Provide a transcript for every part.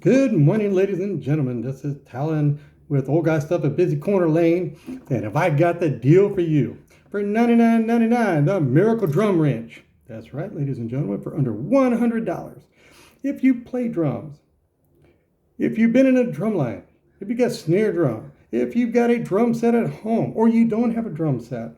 Good morning, ladies and gentlemen. This is Talon with Old Guy Stuff at Busy Corner Lane. And if I got the deal for you for $99.99, the Miracle Drum Wrench. That's right, ladies and gentlemen, for under $100. If you play drums, if you've been in a drum line, if you got snare drum, if you've got a drum set at home, or you don't have a drum set,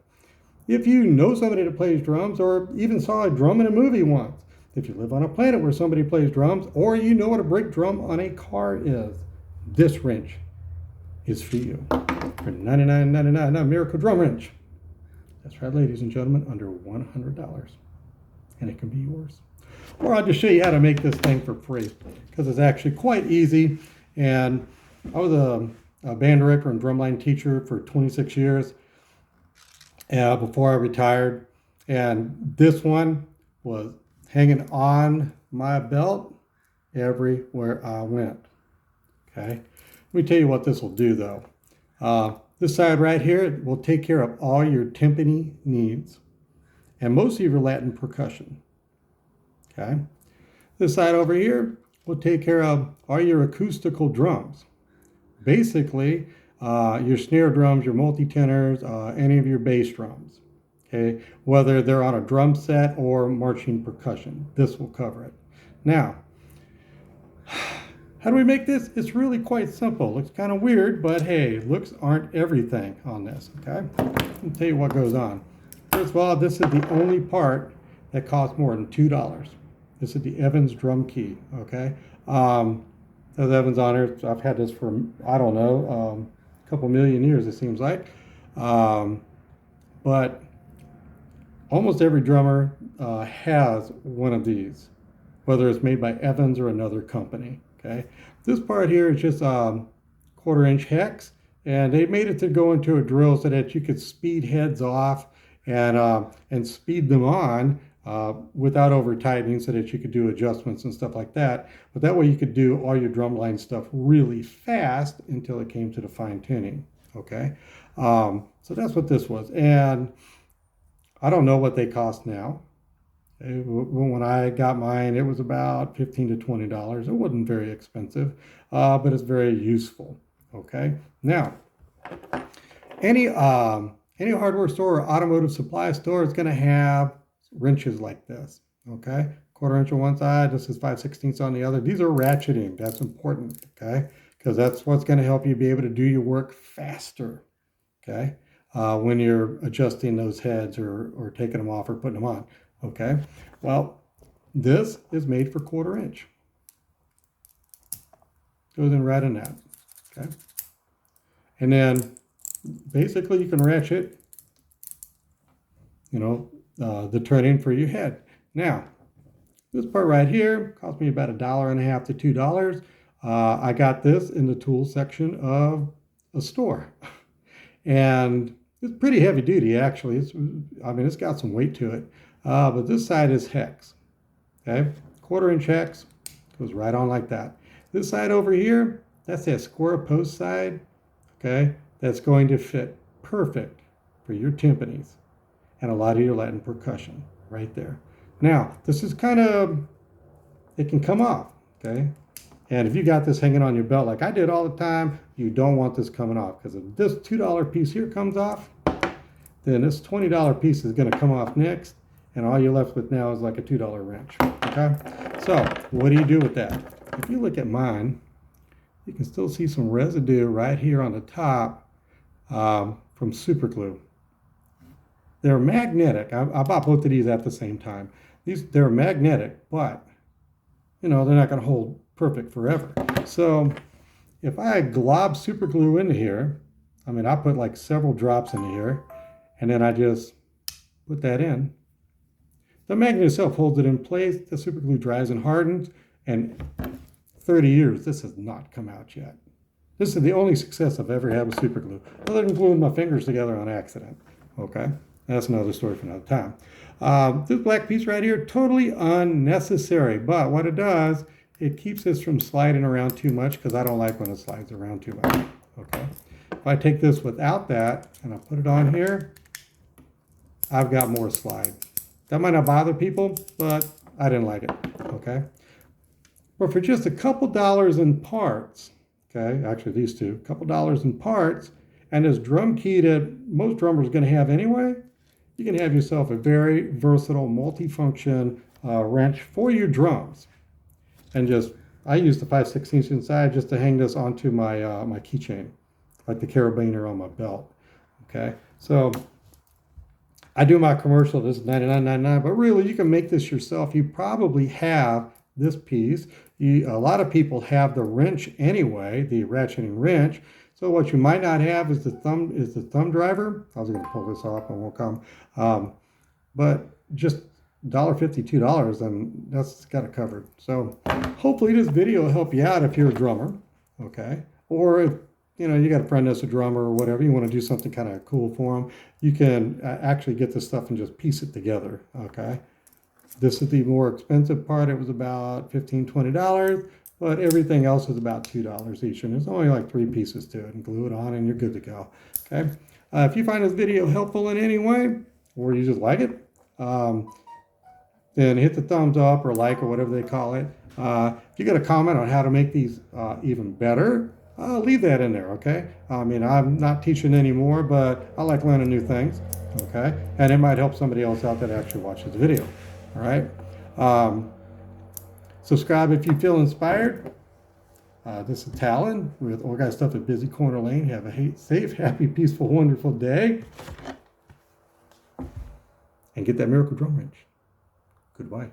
if you know somebody that plays drums, or even saw a drum in a movie once, if you live on a planet where somebody plays drums, or you know what a brake drum on a car is, this wrench is for you. For $99.99, a Miracle Drum Wrench. That's right, ladies and gentlemen, under $100. And it can be yours. Or I'll just show you how to make this thing for free, because it's actually quite easy. And I was a band director and drumline teacher for 26 years before I retired. And this one was hanging on my belt everywhere I went. Okay, let me tell you what this will do though. This side right here will take care of all your timpani needs and most of your Latin percussion. Okay, this side over here will take care of all your acoustical drums. Basically, your snare drums, your multi-tenors, any of your bass drums. Okay, whether they're on a drum set or marching percussion, this will cover it. Now, how do we make this? It's really quite simple. Looks kind of weird, but hey, looks aren't everything on this, okay? Let me tell you what goes on. First of all, this is the only part that costs more than $2. This is the Evans drum key, okay? There's Evans on here. I've had this for, I don't know, a couple million years, it seems like. But almost every drummer has one of these, whether it's made by Evans or another company. Okay, this part here is just 1/4-inch hex, and they made it to go into a drill so that you could speed heads off and speed them on without over tightening, so that you could do adjustments and stuff like that. But that way you could do all your drumline stuff really fast until it came to the fine tuning. Okay, so that's what this was, and I don't know what they cost now. When I got mine, it was about $15 to $20. It wasn't very expensive, but it's very useful. Okay. Now, any hardware store or automotive supply store is going to have wrenches like this. Okay. 1/4 inch on one side. This is 5/16 on the other. These are ratcheting. That's important. Okay. Because that's what's going to help you be able to do your work faster. Okay. When you're adjusting those heads or taking them off or putting them on. Okay, well, this is made for 1/4 inch. Goes in right in that. Okay, and then basically you can ratchet, the turning for your head. Now, this part right here cost me about $1.50 to $2. I got this in the tool section of a store, and it's pretty heavy duty, actually. It's got some weight to it. But this side is hex. Okay, 1/4-inch hex goes right on like that. This side over here, that's that square post side. Okay, that's going to fit perfect for your timpanis and a lot of your Latin percussion right there. Now, this is it can come off. Okay, and if you got this hanging on your belt like I did all the time, you don't want this coming off, because if this $2 piece here comes off, then this $20 piece is going to come off next, and all you're left with now is like a $2 wrench. Okay, so what do you do with that? If you look at mine, you can still see some residue right here on the top from super glue. They're magnetic. I bought both of these at the same time. They're magnetic, but they're not going to hold perfect forever. So if I glob super glue into here, I put like several drops into here, and then I just put that in. The magnet itself holds it in place. The super glue dries and hardens, and 30 years, this has not come out yet. This is the only success I've ever had with super glue, other than gluing my fingers together on accident. Okay, that's another story for another time. This black piece right here, totally unnecessary, but what it does, it keeps this from sliding around too much, because I don't like when it slides around too much. Okay, if I take this without that and I put it on here, I've got more slide. That might not bother people, but I didn't like it. Okay, But for just a couple dollars in parts, okay, actually these two, a couple dollars in parts, and this drum key that most drummers are going to have anyway, you can have yourself a very versatile, multi-function wrench for your drums. And just, I use the 5/16 inside just to hang this onto my my keychain, like the carabiner on my belt. Okay, so I do my commercial. This is $99.99, but really you can make this yourself. You probably have this piece. A lot of people have the wrench anyway, the ratcheting wrench. So what you might not have is the thumb driver. I was going to pull this off and won't come, but just $1.50, $2, and that's got it covered. So hopefully this video will help you out if you're a drummer, okay? Or if you got a friend that's a drummer or whatever, you want to do something kind of cool for them, you can actually get this stuff and just piece it together, okay? This is the more expensive part. It was about $15, $20, but everything else is about $2 each, and there's only like 3 pieces to it, and glue it on and you're good to go, okay? If you find this video helpful in any way, or you just like it, then hit the thumbs up or like or whatever they call it. If you got a comment on how to make these even better, leave that in there, okay? I mean, I'm not teaching anymore, but I like learning new things, okay? And it might help somebody else out that actually watches the video, all right? Subscribe if you feel inspired. This is Talon with Organized Stuff at Busy Corner Lane. Have a safe, happy, peaceful, wonderful day. And get that miracle drum wrench. Goodbye.